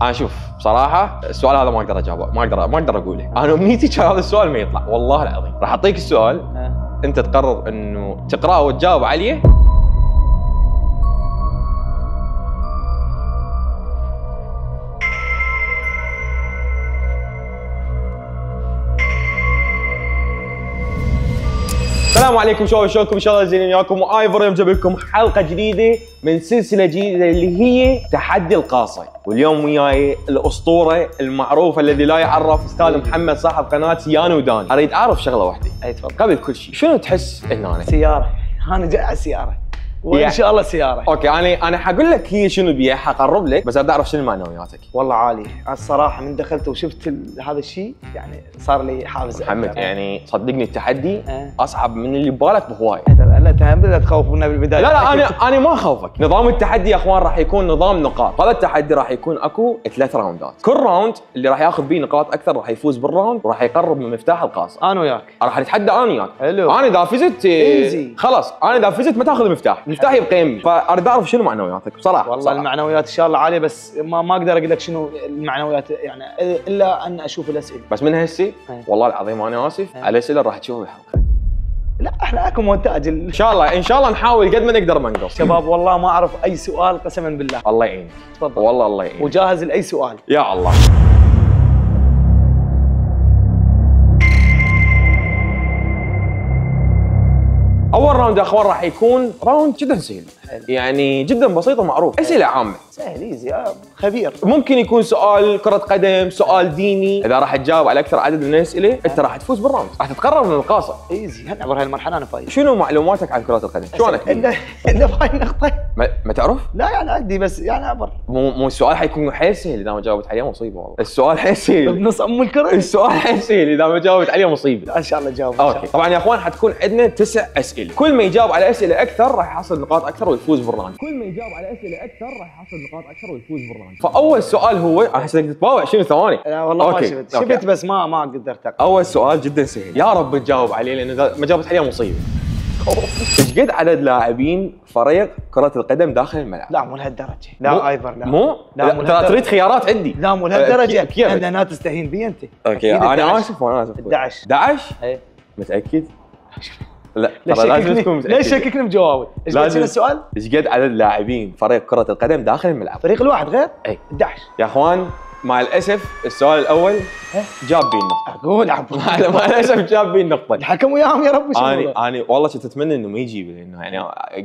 انا شوف بصراحه السؤال هذا ما اقدر اجاوبه، ما اقدر اقوله. انا امنيتي كان هذا السؤال ما يطلع، والله العظيم. راح اعطيك السؤال انت تقرر انه تقراه وتجاوب عليه. السلام عليكم شلونكم؟ ان شاء الله زينين وياكم. وايفر اليوم جايب لكم حلقه جديده من سلسله جديده اللي هي تحدي القاصه. واليوم وياي الاسطوره المعروفه الذي لا يعرف، استاذ محمد صاحب قناه سياني وداني. اريد اعرف شغله واحده. اي تفضل. قبل كل شيء شنو تحس هنا؟ سياره. انا جاي على السياره وان شاء الله سياره. اوكي انا حقول لك هي شنو بيها، حقرب لك، بس ابي اعرف شنو معنوياتك. والله عالي الصراحه، من دخلت وشفت هذا الشيء يعني صار لي حافز. محمد يعني صدقني التحدي اصعب من اللي ببالك بهواي. لا تهم لا تخوفونا بالبدايه. لا انا ما اخوفك. نظام التحدي يا اخوان راح يكون نظام نقاط. هذا التحدي راح يكون اكو 3 راوندات، كل راوند اللي راح ياخذ بيه نقاط اكثر راح يفوز بالراوند وراح يقرب من مفتاح القاصه. انا وياك راح نتحدى انا وياك. حلو. انا اذا فزت ايزي خلاص، انا اذا فزت ما تاخذ المفتاح يبقى يمي. فاريد اعرف شنو معنوياتك بصراحه. والله بصراحة. المعنويات ان شاء الله عاليه، بس ما اقدر اقول لك شنو المعنويات يعني الا ان اشوف الاسئله. بس من هسه والله العظيم انا اسف على الاسئله راح تشوف الحلقه. لا احنا اكو مونتاج ان شاء الله نحاول قد ما نقدر ما نقص. شباب والله ما اعرف اي سؤال قسما بالله. الله يعينك. تفضل. والله الله يعينك. وجاهز لاي سؤال. يا الله. اول راوند يا اخوان راح يكون راوند جدا سهل، يعني جدا بسيط ومعروف. اسئله عامه سهل ايزي. خبير. ممكن يكون سؤال كره قدم، سؤال ديني. اذا راح تجاوب على اكثر عدد من الاسئله انت راح تفوز بالراوند، راح تتقرب من القاصه. ايزي هنعبر هاي المرحله انا فايز. شنو معلوماتك عن كره القدم؟ شلونك؟ الا بهاي النقطه ما تعرف؟ لا يعني عندي بس يعني اعبر. مو السؤال حيكون حيل سهل اذا ما جاوبت عليه مصيبه. والله السؤال حيل سهل بنص ام الكره. السؤال حيل سهل اذا ما جاوبت عليه مصيبه. ان شاء الله جاوب. اوكي طبعا يا اخوان حتكون عندنا 9 اسئله، كل ما يجاوب على اسئله اكثر راح يحصل نقاط اكثر ويفوز بالراوند. كل ما يجاوب على اسئله اكثر راح يحصل نقاط اكثر ويفوز بالراوند. فاول سؤال هو احس انك تتباوع شنو ثواني. لا والله ما شفت بس ما قدرت اقرا. اول سؤال جدا سهل، يا رب تجاوب عليه لان اذا ما جاوبت عليه مصيبه. ايش قد عدد لاعبين فريق كرة القدم داخل الملعب؟ لا مو لهالدرجة. لا ايفر لا. مو؟ لا ترى تريد خيارات عندي. لا مو لهالدرجة. انا تستهين بي انت. اوكي انا اسف 11. 11؟ اي متأكد؟ لا ترى لازم تكون متأكد. ليش شككني بجوابي؟ ايش قد السؤال؟ ايش قد عدد لاعبين فريق كرة القدم داخل الملعب؟ فريق الواحد غير؟ اي 11. يا اخوان مع الاسف السؤال الاول جاب بي النقطة. اقول مع الاسف جاب بي النقطة. الحكم وياهم يا رب. انا والله كنت اتمنى انه ما يجيب، لانه يعني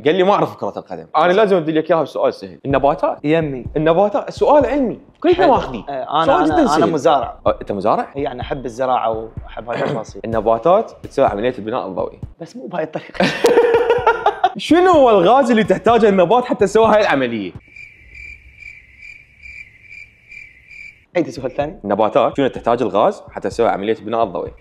قال لي ما اعرف كرة القدم. انا لازم ادي لك اياها بسؤال سهل. النباتات يمي. النباتات السؤال علمي كلنا ماخذين. انا مزارع. انت مزارع؟ يعني احب الزراعة واحب هاي التفاصيل. النباتات تسوي عملية البناء الضوئي بس مو بهاي الطريقة. شنو هو الغاز اللي تحتاجه النبات حتى تسوي هاي العملية؟ عيد سؤال ثاني. النباتات شنو تحتاج الغاز حتى تسوي عملية البناء الضوئي؟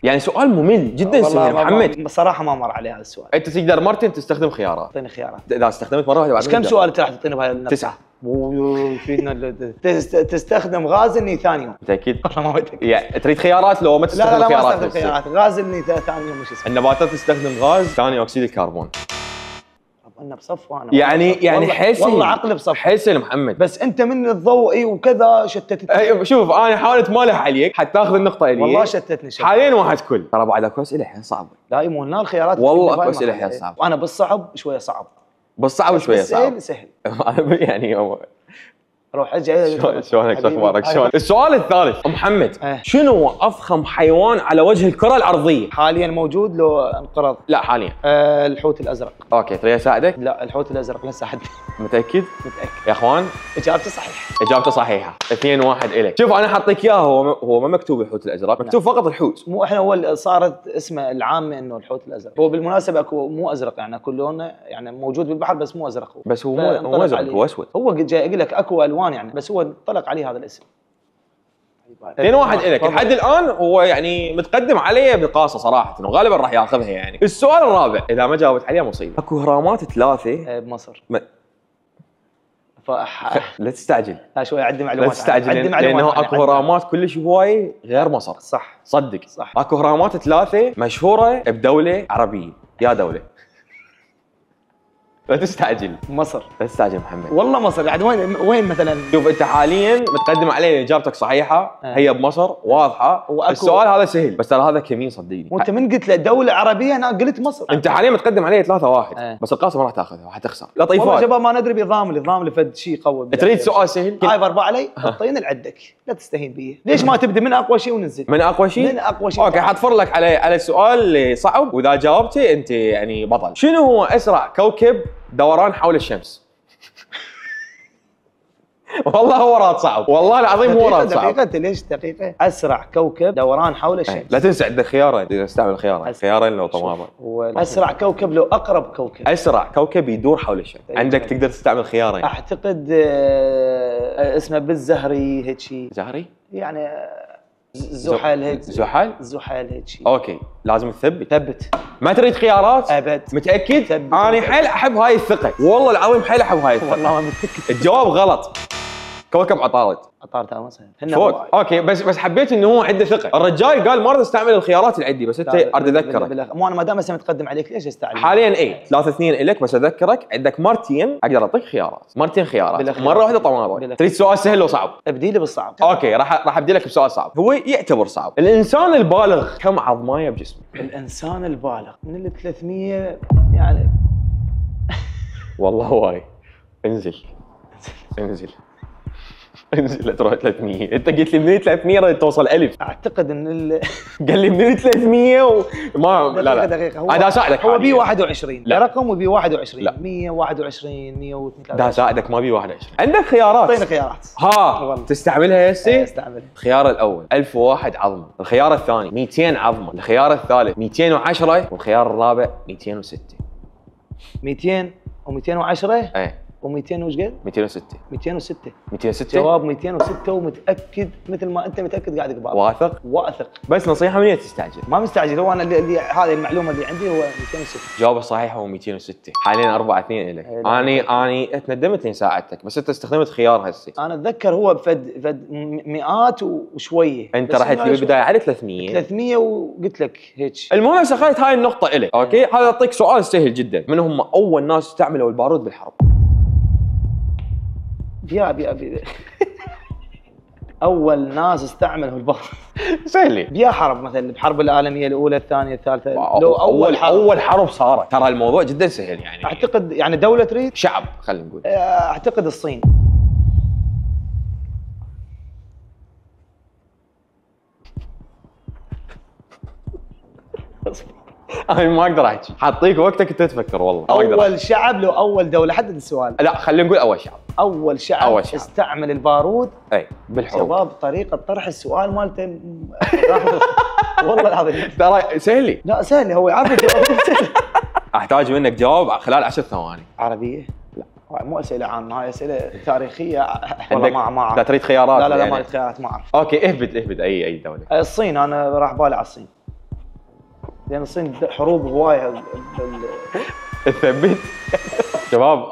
يعني سؤال ممل جدا سهل محمد. بصراحة ما مر علي هذا السؤال. انت تقدر مرتين تستخدم خيارات. اعطيني خيارات. اذا استخدمت مرة واحدة بعد كم سؤال انت راح تعطيني بهاي 9. يفيدنا تستخدم غاز النيثانيوم. متأكد؟ والله ما متأكد. يعني تريد خيارات لو ما تستخدم لا خيارات؟ ما استخدم خيارات. غاز النيثانيوم مش اسمه. النباتات تستخدم غاز ثاني اكسيد الكربون. انا بصف وانا يعني حيل سهل. والله عقلي بصف. حيل سهل محمد. بس انت من الضوئي وكذا شتتت. ايوه شوف انا حاول اتمالح عليك حتى تاخذ النقطة الي. والله شتتني حاليا واحد كل. ترى بعد اكو اسئلة حيل صعبة. لا مو هنا الخيارات. والله اكو اسئلة حيل صعبة. انا بالصعب شوية صعب. بالصعب شوية صعب. سهل. يعني روح اجي. شلونك اخبارك؟ شلون؟ السؤال الثالث محمد شنو هو افخم حيوان على وجه الكرة الارضية؟ حاليا موجود لو انقرض؟ لا حاليا. الحوت الازرق. اوكي تريد اساعدك؟ لا الحوت الازرق لا ساعدني. متأكد؟ متأكد يا اخوان اجابتي صحيحة. اجابته صحيحة. 2-1 الك. شوف انا حاطيك اياها، هو ما مكتوب الحوت الازرق، مكتوب فقط الحوت. مو احنا اول صارت اسمه العامة انه الحوت الازرق. هو بالمناسبة اكو مو ازرق، يعني اكو لونه يعني موجود بالبحر بس مو ازرق. بس هو مو ازرق، هو اسود. هو جاي اقول لك اكو الوان يعني، بس هو طلق عليه هذا الاسم. 2-1 الك. لحد الان هو يعني متقدم علي بقاصه صراحه، وغالبا راح ياخذها يعني. السؤال الرابع اذا ما جاوبت عليه مصيبه. اكو اهرامات 3 بمصر. لا تستعجل. لا شوي عندي معلومات. لا تستعجل لانه اكو اهرامات كلش هواي غير مصر. صح صدق صح. اكو اهرامات 3 مشهوره بدوله عربيه. يا دوله لا تستعجل. مصر. لا تستعجل محمد. والله مصر، يعني وين مثلا؟ شوف انت حاليا متقدم علي اجابتك صحيحه، هي بمصر واضحه. السؤال هذا سهل بس ترى هذا كمين صدقني. وانت من قلت له دوله عربيه انا قلت مصر. انت حاليا متقدم علي 3-1 بس القاسم ما راح تاخذها راح تخسر. لا والله طيفات شباب ما ندري بنظام اللي فد شيء قوي. تريد سؤال سهل؟ هاي 4 علي الطين العدك، لا تستهين بي. ليش ما تبدا من اقوى شيء وننزل؟ من اقوى شيء؟ من اقوى شيء. اوكي حاطفر لك على السؤال اللي صعب، واذا جاوبته انت يعني بطل. شنو هو اسرع كوكب دوران حول الشمس؟ والله هو راد صعب، والله العظيم هو راد صعب. دقيقة انت ليش دقيقة؟ اسرع كوكب دوران حول الشمس. لا تنسى عندك خيارين، تقدر تستعمل خيارين لو طماطم. اسرع كوكب لو اقرب كوكب. اسرع كوكب يدور حول الشمس، عندك تقدر تستعمل خيارين. اعتقد اسمه بالزهري هيك شيء. زهري؟ يعني زحل هيك. زحل هيك شيء. اوكي لازم تثبت. ثبت. ما تريد خيارات؟ ابد. متاكد؟ ثبت. انا حيل احب هاي الثقه، والله العظيم حيل احب هاي الثقه. والله ما متاكد. الجواب غلط. كوكب عطارد. عطارد فوق. اوكي بس حبيت انه هو عنده ثقه. الرجال قال ما اريد استعمل الخيارات اللي عندي بس انت اريد اذكرك. مو انا ما دام هسه متقدم عليك ليش استعمل؟ حاليا اي 3-2 الك بس اذكرك عندك مرتين اقدر اعطيك خيارات، مرتين خيارات، مره واحده طماطم. تريد سؤال سهل لو صعب؟ ابدي لي بالصعب. اوكي راح ابدي لك بسؤال صعب، هو يعتبر صعب. الانسان البالغ كم عظمايه بجسمه؟ الانسان البالغ من ال 300 يعني والله هواي. انزل لا تروح 300. انت قلت لي من 300 راح توصل 1000. اعتقد ان قال لي من 300 وما لا دقيقة. انا اساعدك. هو بي 21 لا رقم وبي 21 لا 121 102. دا اساعدك ما بي 21. عندك خيارات. اعطيني خيارات. ها تستعملها هسه؟ استعملها. الخيار الاول 1001 عظمه، الخيار الثاني 200 عظمه، الخيار الثالث 210 والخيار الرابع 206. 200 و210 ايه و200 وش قد؟ 206. 206 جواب 206 ومتاكد مثل ما انت متاكد قاعد اقبال. واثق بس نصيحه من تستعجل. ما مستعجل، هو انا اللي هذه المعلومه اللي عندي هو 206. جواب الصحيح هو 206. حاليا 4-2 لك. اني تندمت اني ساعدتك بس انت استخدمت خيار هسه. انا اتذكر هو فد مئات وشويه. انت رحت لي بالبدايه على 300 وقلت لك هيك. المهم هسه خليت هاي النقطه الك. اوكي هذا اعطيك سؤال سهل جدا. من هم اول ناس استعملوا البارود بالحرب؟ بيا اول ناس استعملوا البارود سهله. بيا حرب مثلا الحرب العالميه الاولى الثانيه الثالثه. لو اول حرب صارت ترى الموضوع جدا سهل يعني. اعتقد يعني دوله تريد شعب خلينا نقول. اعتقد الصين. انا ما اقدر احكي، حاطيك وقتك انت تفكر والله. اول شعب لو اول دوله؟ حدد السؤال. لا خلينا نقول اول شعب. اول شعب استعمل البارود اي بالحروب. شباب طريقه طرح السؤال مالته والله العظيم ترى سهل. لا سهل، هو يعرف الجواب. احتاج منك جواب خلال 10 ثواني. عربيه؟ لا مو اسئله عامه، هاي اسئله تاريخيه. والله ما اعرف. لا تريد خيارات؟ لا ما اريد خيارات، ما اعرف. اوكي اهبد اي دوله. الصين، انا راح بالي على الصين لان الصين حروب هوايه. تثبت. شباب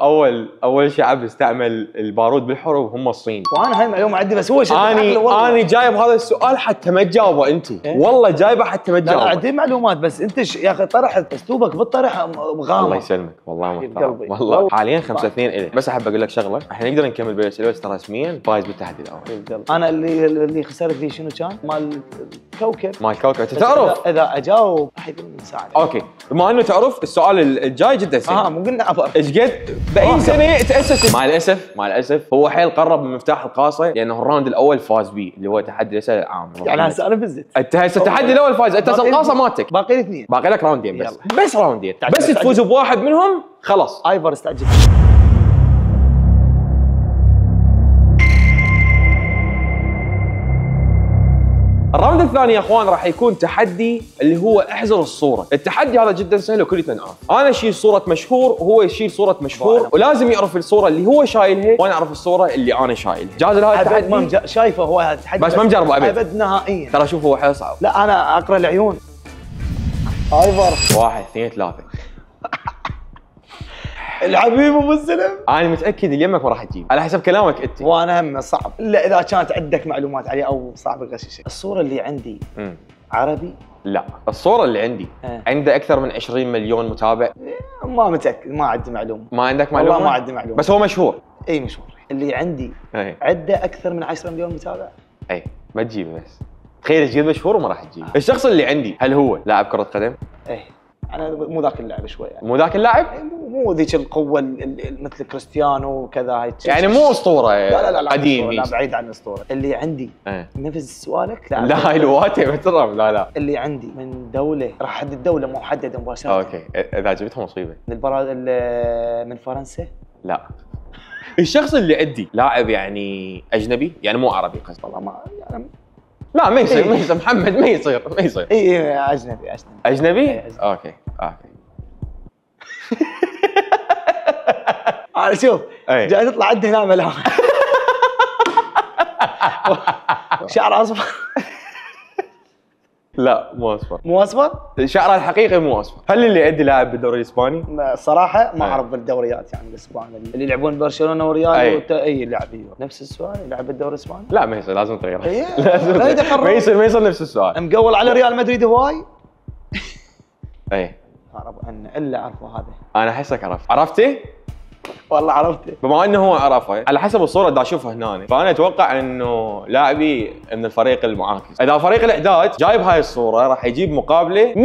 اول شعب استعمل البارود بالحروب هم الصين. وانا هاي المعلومه عندي بس هو انا جايب هذا السؤال حتى ما تجاوبه انت. والله جايبه حتى ما تجاوبه. لا عندي معلومات بس انت يا اخي طرحت اسلوبك بالطرح غامض. الله يسلمك والله محترم والله. حاليا 5-2 الك. بس احب اقول لك شغله، احنا نقدر نكمل بالاسئله بس ترى رسميا فايز بالتحدي الاول. انا اللي خسرت لي شنو كان؟ مال الكوكب. انت تعرف اذا اجاوب راح يكون مساعده. اوكي بما انه تعرف السؤال الجاي جدا سهل. مو قلنا عبر. ايش قد باي سنه تاسس؟ مع الاسف هو حيل قرب من مفتاح القاصه لانه الراوند الاول فاز بيه اللي هو تحدي الاسئله العام. يعني هسه انا فزت. انت هسه التحدي الاول فاز، انت القاصه مالتك باقي لي 2. باقي لك راوندين بس راوندين بس تفوز بواحد منهم خلاص. ايفر استعجل. الراوند الثاني يا اخوان راح يكون تحدي اللي هو احزر الصوره. التحدي هذا جدا سهل وكلنا نعرف. انا اشيل صوره مشهور وهو يشيل صوره مشهور ولازم يعرف الصوره اللي هو شايلها وانا اعرف الصوره اللي انا شايلها. جاهز لهذا التحدي؟ شايفه هو هذا التحدي بس ما مجربه ابد نهائيا. ترى شوف هو حيل صعب. لا انا اقرا العيون. ايفر 1 2 3. الحبيب ابو السلم. انا متاكد اللي يمك ما راح تجيب على حسب كلامك انت. وانا هم صعب الا اذا كانت عندك معلومات عليه او صعب الغششه. الصوره اللي عندي عربي لا، الصورة اللي عندي عنده أكثر من 20 مليون متابع. ما متاكد، ما عندي معلومه. ما عندك معلومة؟ والله ما عندي معلومه، بس هو مشهور. اي مشهور. اللي عندي اي عنده اكثر من 10 مليون متابع. اي ما تجيبه، بس تخيل تجيب مشهور وما راح تجيبه. الشخص اللي عندي هل هو لاعب كرة قدم؟ ايه انا مو ذاك اللاعب شوي يعني. مو ذاك اللاعب؟ مو ذيك القوه مثل كريستيانو وكذا هاي. يعني مو اسطوره لا قديم. لا بعيد عن الاسطوره. اللي عندي نفس سؤالك. لا هاي الواتي محترم. لا اللي عندي من دوله، راح احدد دوله محدده مباشره. اوكي اذا جبتها مصيبه. من فرنسا؟ لا. الشخص اللي عندي لاعب يعني اجنبي، يعني مو عربي قصدي. والله ما يعني لا ما يصير. ما يصير محمد، ما يصير. اي اجنبي. اوكي انا شوف جاي تطلع عندي هنا ملامح. شعر اصفر. لا مو اصفر. مو اصفر؟ شعره الحقيقي مو اصفر. هل اللي عندي لاعب بالدوري الاسباني؟ صراحه ما اعرف بالدوريات يعني الاسباني اللي يلعبون برشلونه وريال. اي لاعب نفس السؤال يلعب بالدوري الاسباني؟ لا ما يصير، لازم تغيره. لازم ما يصير نفس السؤال. مقول على ريال مدريد هواي. اي اعرف ان الا اعرفه هذا. انا احسك عرفته؟ والله عرفته. بما انه هو عرفه على حسب الصوره اللي اشوفها هنا، فانا اتوقع انه لاعبي من الفريق المعاكس. اذا فريق الاعداد جايب هاي الصوره راح يجيب مقابله 100%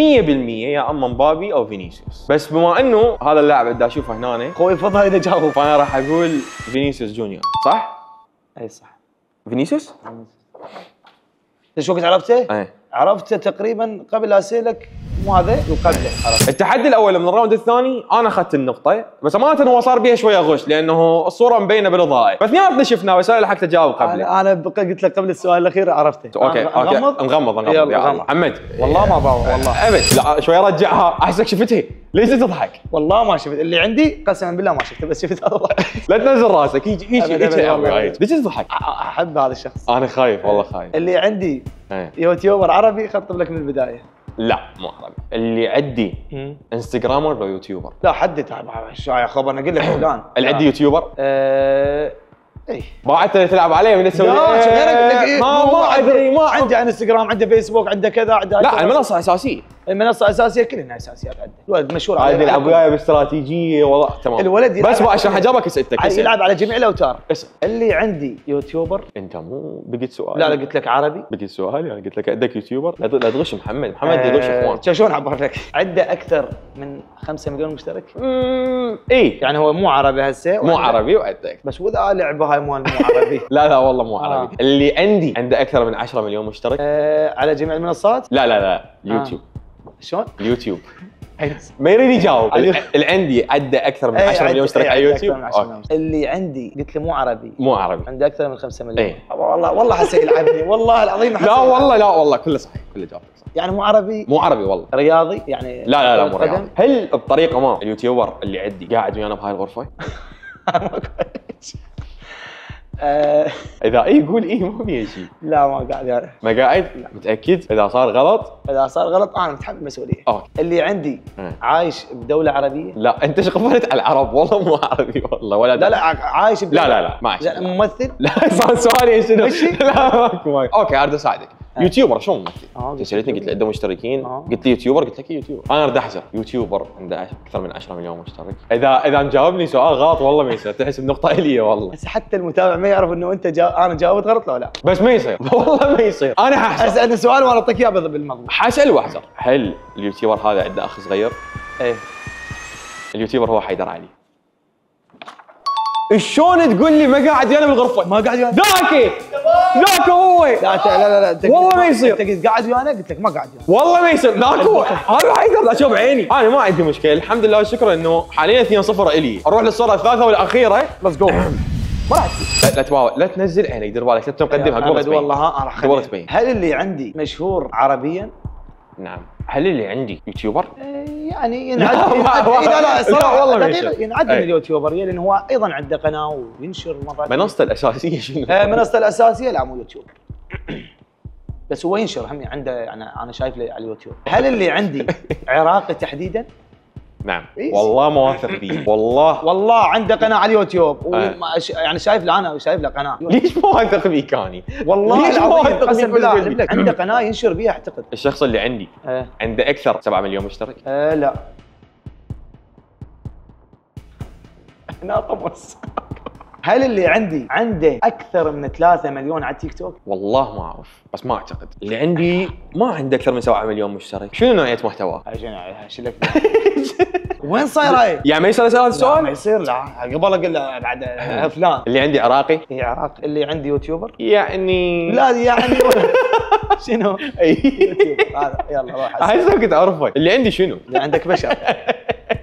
يا اما مبابي او فينيسيوس، بس بما انه هذا اللاعب اللي اشوفه هنا خوي فضل اذا جاوب، فانا راح اقول فينيسيوس جونيور. صح؟ اي صح. فينيسيوس؟ ايش وقت عرفته؟ اي عرفته تقريبا قبل اسالك. مو هذا وقبله. التحدي الاول من الراوند الثاني انا اخذت النقطه، بس امانه هو صار بيها شويه غش لانه الصوره مبينه بالاضاءه، فاثنيناتنا شفناه بس انا لحقت اجاوب قبله. انا قلت لك قبل السؤال الاخير عرفته. اوكي نغمض يا محمد. والله ما باوع والله ابد. لا شوي رجعها، احسك شفتها. ليش تضحك؟ والله ما شفت اللي عندي، قسما بالله ما شفته، بس شفت هذا. لا تنزل راسك. يجي ليش تضحك؟ احب هذا الشخص. انا خايف والله خايف. اللي عندي يوتيوبر عربي، خطب لك من البدايه. لا مو عربي. اللي عندي انستغرامر ولا يوتيوبر؟ لا حدد شو يا خبر. انا اقول لك فلان اللي عندي يوتيوبر. اي ما انت تلعب عليه من تسوي ما ادري. ما عندي انستغرام، عنده فيسبوك، عنده كذا، عنده لا المنصه اساسيه. المنصه اساسيه، كلنا اساسيات عنده. الولد مشهور عليه. يلعب وياي باستراتيجيه والله تمام. الولد بس عشان اجاوبك اسئلتك يلعب على جميع الاوتار. اسال. اللي عندي يوتيوبر. انت مو بقيت سؤال؟ لا قلت لك عربي. بقيت سؤالي انا قلت لك عندك يوتيوبر. لا تغش محمد يغش اخوان. شلون اعبر لك؟ عنده اكثر من 5 مليون مشترك. اي يعني هو مو عربي هسه. مو عربي وعندك. بس واذا لعبه هاي مو عربي. لا والله مو عربي. اللي عندي عنده اكثر من 10 مليون مشترك. على جميع المنصات؟ لا يوتيوب. شلون؟ اليوتيوب. ما يريد يجاوب. اللي عندي عنده اكثر من 10 مليون مشترك على اليوتيوب. اللي عندي قلت له مو عربي. عنده اكثر من 5 مليون. والله حسيت يلعبني والله العظيم. لا والله كله صحيح، كله جواب صح. يعني مو عربي والله. رياضي يعني. لا مو رياضي. هل بطريقه ما اليوتيوبر اللي عندي قاعد ويانا بهاي الغرفه؟ اذا قول ما في شيء. لا ما قاعد يعني. ما قاعد؟ لا. متاكد؟ اذا صار غلط انا متحمل مسؤوليه. اللي عندي عايش بدوله عربيه. لا انت ايش قفلت على العرب؟ والله مو عربي والله ولا لا عايش لا ما عايش. ممثل؟ لا صار سؤالي شنو؟ لا ماكو. اوكي اريد اساعدك. يوتيوبر شلون ممثل؟ سالتني قلت لي عنده مشتركين. قلت لي يوتيوبر، قلت لك يوتيوبر. انا اريد احزر يوتيوبر عنده اكثر من 10 مليون مشترك. اذا مجاوبني سؤال غلط والله ما يصير، تحسب نقطه الي والله. بس حتى المتابع ما يعرف انه انت انا جاوبت غلط لا. بس ما يصير والله ما يصير. انا ححزر. اسالني سؤال وانا اعطيك اياه بالمضمون. حسأل واحزر. هل اليوتيوبر هذا عنده اخ صغير؟ ايه. اليوتيوبر هو حيدر علي. شلون تقول لي ما قاعد ويانا بالغرفه؟ ما قاعد ويانا. ذاك هو. لا والله ما يصير. انت قلت قاعد ويانا، قلت لك ما قاعد ويانا. والله ما يصير. ذاك هو. هذا حيقدر اشوف بعيني. انا ما عندي مشكله الحمد لله والشكر انه حاليا 2-0 الي. اروح للصوره الثالثه والاخيره. ليتس جو. ما راح لا تباوع، لا تنزل عينك، دير بالك لا تقدمها قبل تبين. والله راح تبين. هل اللي عندي مشهور عربيا؟ نعم. هل اللي عندي يوتيوبر؟ يعني ينعد. لا الصراحه والله ينعد من اليوتيوبر لان هو ايضا عنده قناه وينشر مرات. منصته الاساسيه شنو؟ منصته الاساسيه لا مو يوتيوب. بس هو ينشر هم عنده يعني انا شايف على اليوتيوب. هل اللي عندي عراقي تحديدا؟ نعم إيزي. والله ما واثق فيه والله. والله عنده قناه على اليوتيوب يعني شايف له انا شايف له قناه. ليش ما واثق فيك اني؟ والله ليش ما العظيم واثق قسم فيك بالله بالفيديو؟ أجيب لك عنده قناه ينشر بيها اعتقد. الشخص اللي عندي عنده اكثر 7 مليون مشترك. لا ناقص. هل اللي عندي عنده اكثر من 3 مليون على التيك توك؟ والله ما اعرف بس ما اعتقد. اللي عندي ما عنده اكثر من 7 مليون مشترك. شنو نوعيه محتواه؟ اشيلك وين صاير هاي؟ يعني ما يصير اسال هذا ما السؤال؟ يصير لا قبل اقول له بعد فلان. اللي عندي عراقي هي عراق اللي عندي يوتيوبر؟ يعني لا يعني شنو؟ اي يوتيوبر هذا يلا روح هسه كنت اعرفه. اللي عندي شنو؟ اللي عندك بشر.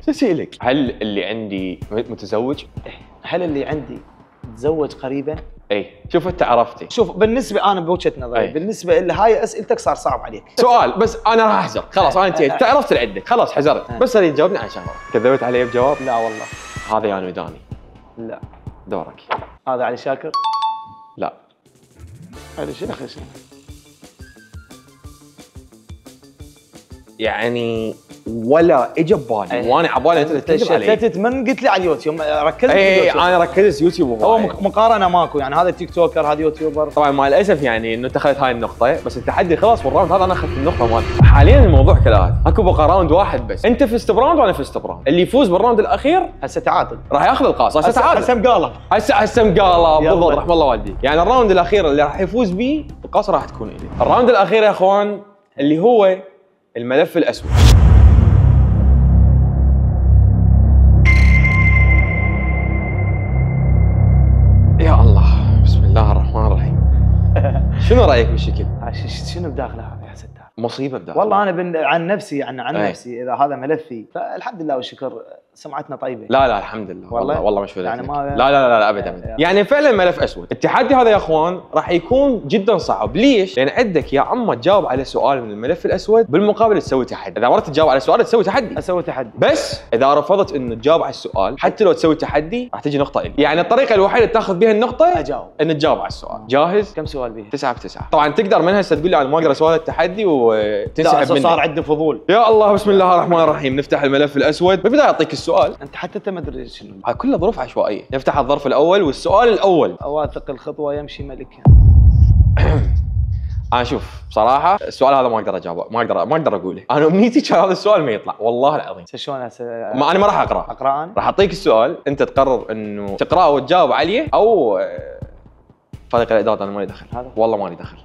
شو اسالك؟ هل اللي عندي متزوج؟ هل اللي عندي تزوج قريبا؟ اي شوف انت عرفتي. شوف بالنسبه انا بوجهه نظري أي. بالنسبه لهاي اسئلتك صار صعب عليك. سؤال بس انا راح احزر خلاص انا انتهيت. عرفت اللي عندك خلاص حزرت بس اللي تجاوبني عن شغله. كذبت علي بجواب؟ لا والله. هذا يعني وداني. لا دورك. هذا علي شاكر؟ لا هذا شنو اخي شنو؟ يعني ولا اجى ببالي وانا عبالي انت تكذب علي. شتت من قلت لي على اليوتيوب ركزت في اي اليوتيوب. انا ركزت يوتيوب هو هواي. مقارنه ماكو يعني هذا تيك توكر هذا يوتيوبر. طبعا مع الاسف يعني انه انت اخذت هاي النقطه بس التحدي خلاص بالراوند هذا انا اخذت النقطه مالتي. حاليا الموضوع كالاتي اكو بقى راوند واحد بس. انت فزت براوند وانا فزت براوند. اللي يفوز بالراوند الاخير هسه تعادل. راح ياخذ القاص. هسه تعادل. هسه مقالب. هسه مقالب يلا. بالضبط رحم الله والديك. يعني الراوند الاخير اللي راح يفوز بيه القاص راح تكون الي. الراوند الاخير يا اخوان اللي هو الملف الاسود. يا الله بسم الله الرحمن الرحيم. شنو رايك بالشكل؟ شنو بداخله هذا يا ستار؟ مصيبه بداخل. والله انا عن نفسي عن أي. نفسي اذا هذا ملفي فالحمد لله والشكر سمعتنا طيبه. لا الحمد لله والله مش فايدة يعني لك. ما لا ابدا. يعني فعلا ملف اسود. التحدي هذا يا اخوان راح يكون جدا صعب. ليش؟ لان عندك يا اما تجاوب على سؤال من الملف الاسود بالمقابل تسوي تحدي. اذا مرت تجاوب على سؤال تسوي تحدي. اسوي تحدي. بس اذا رفضت انه تجاوب على السؤال حتى لو تسوي تحدي راح تجي نقطه لك. يعني الطريقه الوحيده اللي تاخذ بها النقطه اجاوب ان تجاوب على السؤال. جاهز؟ كم سؤال به؟ 9 ب9. طبعا تقدر من هسه تقول لي انا ما اقدر اسوي هذا التحدي وتنسحب مني. صار عندي فضول. يا الله بسم الله الرحمن الرحيم. نفتح الملف الاسود. بالبدايه اعطيك السؤال. انت حتى انت ما ادري شنو. هاي كلها ظروف عشوائيه. نفتح الظرف الاول والسؤال الاول. اواثق الخطوه يمشي ملكها. انا شوف بصراحه السؤال هذا ما اقدر اجاوبه. ما اقدر اقوله. انا امنيتي كان هذا السؤال ما يطلع والله العظيم. شلون انا ما راح اقرا انا؟ راح اعطيك السؤال انت تقرر انه تقراه وتجاوب عليه او فريق الاعداد انا مالي دخل. هذا والله مالي دخل.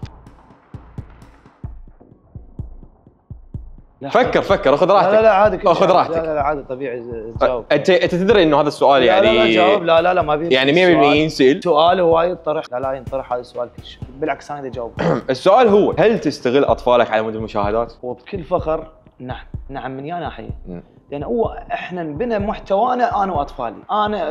فكر اخذ راحتك. لا عادي خذ راحتك. لا عادي طبيعي تجاوب. انت تدري انه هذا السؤال يعني لا جاوب. لا ما بي يعني 100% ينسال. سؤال هو ينطرح. لا ينطرح هذا السؤال كل شيء. بالعكس انا اجاوب. السؤال هو هل تستغل اطفالك على مود المشاهدات؟ وبكل فخر نعم من يا ناحيه. لان احنا نبنى محتوانا انا واطفالي.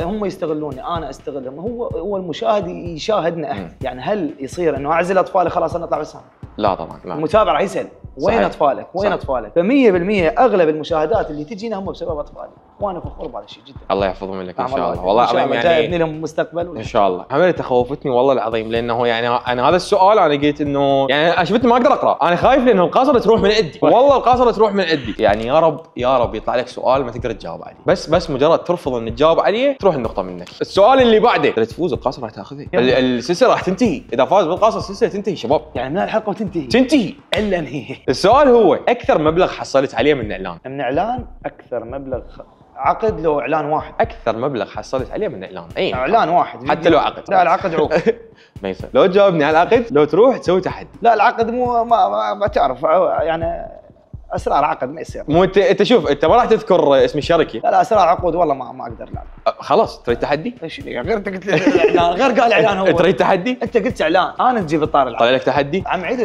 هم يستغلوني انا استغلهم. هو المشاهد يشاهدنا احنا. يعني هل يصير انه اعزل اطفالي خلاص انا اطلع بس لا طبعا لا. المتابع راح يسال وين اطفالك؟ وين اطفالك؟ ف100% اغلب المشاهدات اللي تجينا هم بسبب اطفالي وانا فخور بهذا الشيء جدا. الله يحفظهم لك ان شاء الله. والله العظيم يعني جاي ابني لهم مستقبل ان شاء الله. حمله تخوفتني والله العظيم لانه يعني انا هذا السؤال انا قلت انه يعني شفتني ما اقدر اقرا. انا خايف لانه القاصره تروح من عندي. والله القاصره تروح من عندي. يعني يا رب يطلع لك سؤال ما تقدر تجاوب عليه. بس مجرد ترفض ان تجاوب عليه تروح النقطه منك. السؤال اللي بعده اذا تفوز القاصره راح تاخذها. السلسله راح تنتهي. اذا فاز بالقاصره السلسله تنتهي شباب. يعني من الحلقه وتنتهي الا انهي. السؤال هو اكثر مبلغ حصلت عليه من اعلان. من اعلان اكثر مبلغ عقد لو اعلان واحد. اكثر مبلغ حصلت عليه من اعلان. اي اعلان واحد حتى لو عقد. لا العقد عوق. ما يصير. لو تجاوبني على العقد لو تروح تسوي تحدي. لا العقد مو ما تعرف يعني اسرار عقد ما يصير. مو انت شوف انت ما راح تذكر اسم الشركه. لا اسرار عقود والله ما اقدر. لا خلاص تريد تحدي؟ ايش غير انت قلت لي اعلان غير قال اعلان هو. تريد تحدي؟ انت قلت اعلان انا تجيب الطار طلع لك تحدي؟ عم عيد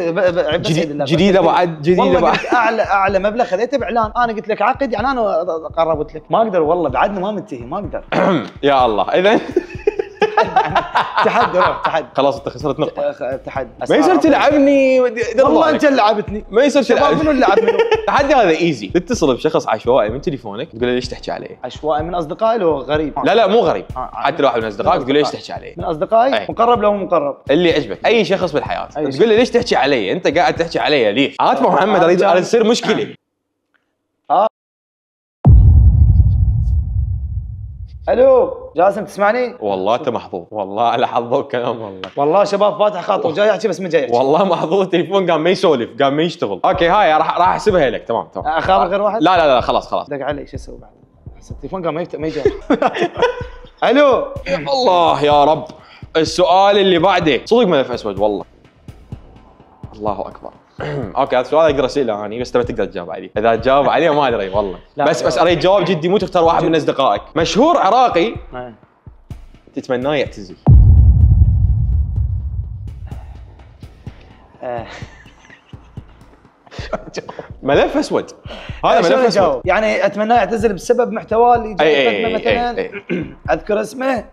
جديده بعد جديده بعد. اعلى مبلغ خذيته باعلان انا قلت لك عقد يعني انا قربت لك ما اقدر والله بعدنا ما منتهي ما اقدر. يا الله اذا تحدي روح تحدي. خلاص انت خسرت نقطه. تحدي ما يصير تلعبني. والله انت اللي لعبتني. ما يصير تلعبني. منو اللي لعب منو؟ التحدي هذا ايزي. تتصل بشخص عشوائي من تليفونك تقول له ليش تحكي عليه؟ عشوائي من اصدقائي لو غريب؟ لا مو غريب. حتى لو واحد من اصدقائك تقول له ليش تحكي عليه؟ من اصدقائي مقرب لو مقرب اللي يعجبك اي شخص بالحياه تقول له ليش تحكي علي؟ انت قاعد تحكي علي ليش؟ عاطف محمد اريد تصير مشكله. الو جاسم تسمعني؟ والله انت محظوظ، والله على حظك كلام والله. والله شباب فاتح خاطر جاي احكي بس ما جاي احكي. والله محظوظ، التليفون قام ما يسولف، قام ما يشتغل. اوكي هاي راح احسبها لك. تمام تمام. اخابر غير واحد؟ لا خلاص. دق علي شو اسوي بعد؟ التليفون قام ما يجي. الو يا الله يا رب. السؤال اللي بعده صدق ملف اسود والله. الله اكبر. اوكي هذا السؤال اقدر اساله اني بس تبى تقدر تجاوب عليه، اذا تجاوب عليه ما ادري والله. بس اريد جواب جدي، مو تختار واحد من اصدقائك. مشهور عراقي تتمناه يعتزل. ملف اسود. هذا ملف اسود. يعني اتمنى يعتزل بسبب محتواه اللي يقدمه مثلا. اذكر اسمه.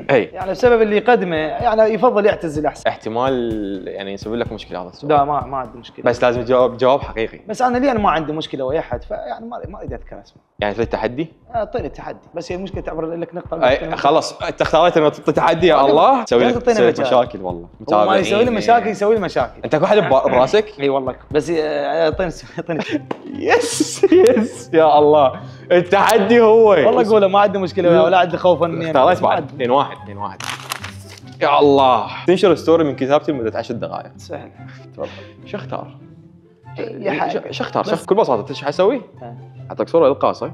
يعني بسبب اللي يقدمه يعني يفضل يعتزل احسن. احتمال يعني يسبب لك مشكله هذا السؤال. لا ما عندي مشكله، بس لازم جواب حقيقي. بس انا لي ما عندي مشكله ويا احد، فيعني ما اريد اذكر اسمه. يعني تريد تحدي؟ اعطيني التحدي، بس هي المشكله تعبر لك نقطه. خلاص انت اختاريت انه تعطي تحدي. يا الله تسوي لك مشاكل والله. هو ما يسوي لي مشاكل، يسوي لي مشاكل. انت اكو حد براسك؟ اي والله، بس اعطيني يس يا الله. التحدي هو والله اقوله ما عندي مشكله ولا عندي خوف اني اختاريت بعد 2-1. يا الله. تنشر ستوري من كتابتي لمده 10 دقائق. سهل. تفضل. شو اختار؟ شو اختار؟ بكل بساطه ايش حسوي؟ اعطيك صوره للقاصه.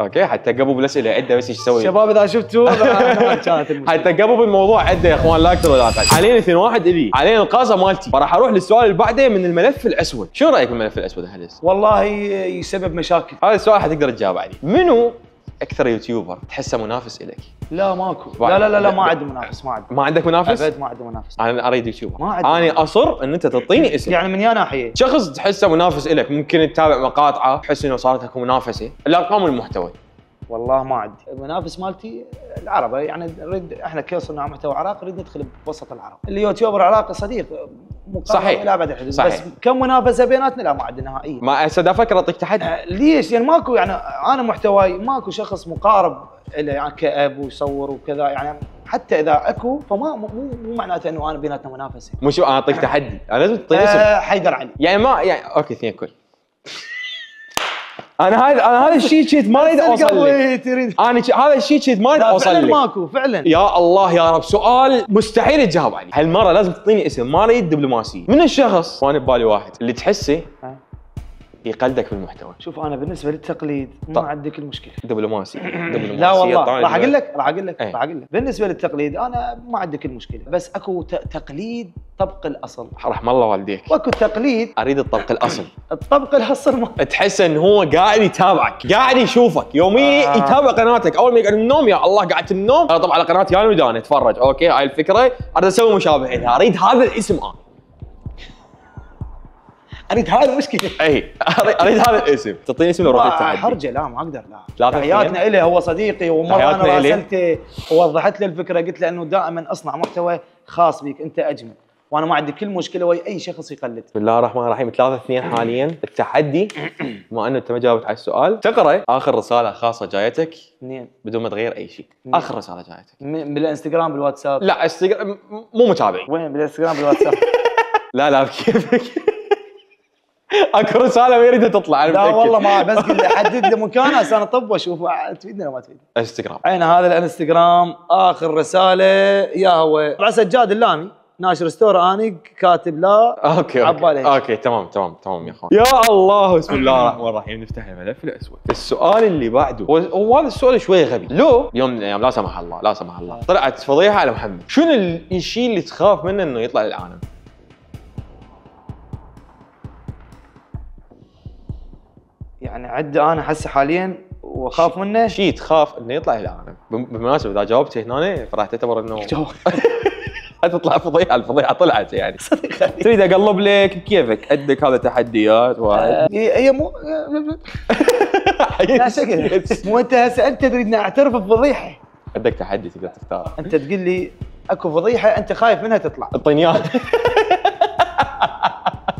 اوكي حتى قبل بالاسئله عده بس ايش تسوي؟ شباب اذا شفتوا كانت المشكله. حتى قبل بالموضوع عده يا اخوان، لا اكثر ولا اقل. حاليا 2-1 الي، حاليا القاصه مالتي، فراح اروح للسؤال اللي بعده من الملف الاسود. شو رايك بالملف الاسود هلس؟ والله يسبب مشاكل. هذا السؤال حتقدر تجاوب عليه. منو اكثر يوتيوبر تحسه منافس الك؟ لا ماكو. لا ما عندي منافس. ما عندك منافس؟ ابد ما عندي منافس. انا اريد يوتيوبر. ما عندي. انا اصر ان انت تعطيني اسم. يعني من يا ناحيه شخص تحسه منافس الك، ممكن تتابع مقاطعه تحس انه صارت اكو منافسه. الارقام والمحتوى. والله ما عندي. المنافس مالتي العرب، يعني نريد احنا كصناع محتوى عراقي نريد ندخل بوسط العرب. اللي يوتيوبر عراقي صديق صحيح الى ابد الحدود. صحيح. بس كم منافسه بيناتنا لا ما عندنا نهائيا. ما هسه افكر اعطيك تحدي. ليش؟ يعني ماكو، يعني انا محتواي ماكو شخص مقارب له يعني كأب ويصور وكذا، يعني حتى اذا اكو فما مو معناته انه انا بيناتنا منافسه. مو شو انا اعطيك تحدي، انا لازم تعطيني اسم. حيدر علي. يعني ما يعني اوكي اثنين كل. انا هذا الشيء كنت ما اريد اوصل له. انا هذا الشيء كنت ما اريد اوصل له. فعلا ماكو فعلا. يا الله يا رب، سؤال مستحيل تجاوب عليه. هالمره لازم تعطيني اسم، ما اريد دبلوماسي. من الشخص وانا ببالي واحد اللي تحسه يقلدك بالمحتوى. شوف انا بالنسبه للتقليد ما عندك المشكله. دبلوماسي لا والله راح اقول لك بالنسبه للتقليد انا ما عندك المشكله، بس اكو تقليد طبق الاصل. رحم الله والديك. واكو تقليد اريد الطبق الاصل. الطبق الاصل ما تحس انه هو قاعد يتابعك، قاعد يشوفك يوميا يتابع قناتك. اول ما يقعد من النوم يا الله قاعد النوم انا طبعا على قناتي انا وداني اتفرج. اوكي هاي الفكره، اريد اسوي مشابه لها، اريد هذا الاسم انا. اريد هذا المشكله. اي اريد هذا الاسم. تعطيني اسم لو رحت التحدي. حرجه لا ما اقدر. لا تحياتنا له، هو صديقي ومره انا راسلته ووضحت له الفكره، قلت له انه دائما اصنع محتوى خاص بك انت اجمل، وانا ما عندي كل مشكله ويا اي شخص يقلد. بسم الله الرحمن الرحيم. 3-2 حاليا. التحدي بما انه انت ما جاوبت على السؤال، تقرا اخر رساله خاصه جايتك بدون ما تغير اي شيء. اخر رساله جايتك بالانستغرام بالواتساب؟ لا انستغرام مو متابعين. وين بالانستغرام بالواتساب؟ لا بكيفك. اكو رساله ما يريدها تطلع. لا والله ما بس قل حدد لي مكانها عشان اطب واشوف تفيدني ولا ما تفيدني. انستغرام. عين هذا الانستغرام اخر رساله يا هو مع سجاد اللامي ناشر ستوري اني كاتب لا اوكي تمام يا اخوان. يا الله بسم الله الرحمن الرحيم. نفتح الملف الاسود. السؤال اللي بعده وهذا السؤال شوي غبي. لو يوم من الايام لا سمح الله طلعت فضيحه على محمد، شنو الشيء اللي تخاف منه انه يطلع للعالم؟ يعني عد انا هسه حاليا واخاف منه شيء تخاف انه يطلع للعالم. بالمناسبه اذا جاوبت هنا فراح تعتبر انه تطلع فضيحه. الفضيحه طلعت يعني. تريد اقلب لك بكيفك، عندك هذا تحديات واحد. هي مو لا شكل مو انت هسه انت تريدني اعترف بفضيحه. عندك تحدي تقدر تختار. انت تقول لي اكو فضيحه انت خايف منها تطلع. الطينيات.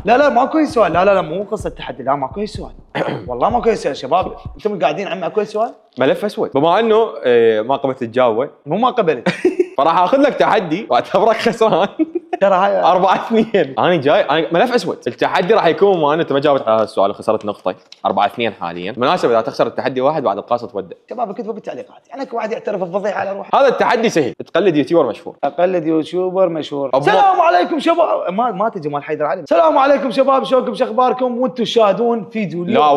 لا ماكو اي سؤال. لا مو قصه تحدي. لا ماكو اي سؤال. والله ماكو اي سؤال. شباب انتم قاعدين عم اكو اي سؤال. ملف اسود. بما انه ما قبلت تجاوب مو ما قبلت فراح اخذ لك تحدي واعتبرك خسران. ترى هاي 4-2. انا جاي انا ملف اسود. التحدي راح يكون ما انت ما جاوبت على هذا السؤال وخسرت نقطه. 4-2 حاليا. بالمناسبه اذا تخسر التحدي واحد بعد القاصه تودع. شباب اكتبوا بالتعليقات، يعني واحد يعترف بفضيحه على روحه. هذا التحدي سهل، تقلد يوتيوبر مشهور. اقلد يوتيوبر مشهور. أبو السلام عليكم شباب، ما تجي مال حيدر علي. السلام عليكم شباب، شلونكم شو اخباركم وانتم تشاهدون فيديو اليوم. لا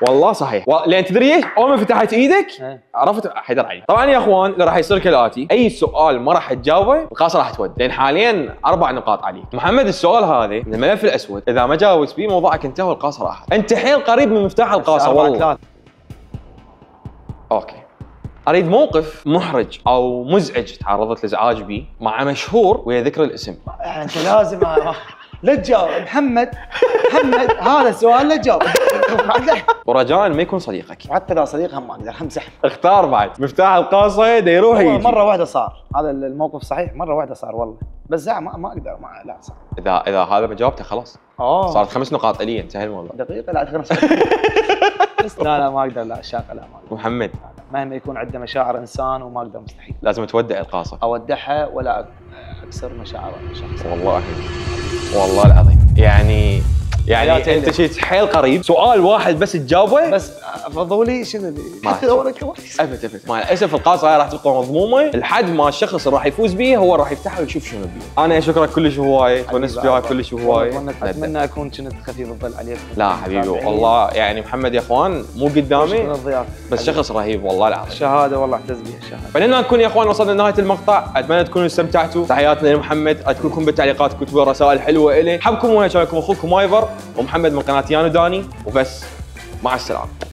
والله صحيح. لان تدري ايش؟ اول ما فتحت ايدك عرفت حيدر علي. طبعا يا اخوان اللي راح يصير كالاتي، اي سؤال ما راح تجاوبه القاصه راح تود، لان حاليا 4 نقاط عليك. محمد السؤال هذا من الملف الاسود، اذا ما جاوبت بيه موضوعك انتهى والقاصه راحت. انت حيل قريب من مفتاح القاصه والله. اوكي. اريد موقف محرج او مزعج تعرضت لازعاج بيه مع مشهور ويا ذكر الاسم. انت لازم لا تجاوب محمد هذا السؤال لا تجاوب. ورجاء ما يكون صديقك. حتى لو صديق هم ما اقدر امزح. اختار بعد مفتاح القاصه دا يروح يجي. مره واحده صار هذا الموقف صحيح، مره واحده صار والله، بس ما اقدر لا صار. اذا هذا ما جاوبته خلاص. صارت 5 نقاط الي، انتهى الموضوع. دقيقه لا 5. لا ما اقدر، لا شاقه لا ما اقدر. محمد مهما يكون عنده مشاعر انسان وما اقدر، مستحيل. لازم تودع القاصه. اودعها ولا اكسر مشاعر شخص. والله العظيم يعني انت شيء حيل قريب. سؤال واحد بس تجاوبه. بس فضولي شنو اللي حتى لو انا كويس. ابد مع الاسف القاصه هاي راح تبقى مضمومه لحد ما الشخص اللي راح يفوز بيه هو راح يفتحها ويشوف شنو بيه. انا اشكرك كلش هواي، تونست فيها كلش هواي. اتمنى اكون كنت خفيف الظل عليك. لا حبيبي والله يعني محمد يا اخوان مو قدامي بس شخص رهيب والله العظيم. شهاده والله اعتز بها الشهاده. فلنا نكون يا اخوان وصلنا لنهايه المقطع، اتمنى تكونوا استمتعتوا. تحياتنا لمحمد، اترككم بالتعليقات كتبوا رسائل حلوه الي. حبكم وهنا كان اخوكم ايفر ومحمد من قناه يانو داني وبس. مع السلامه.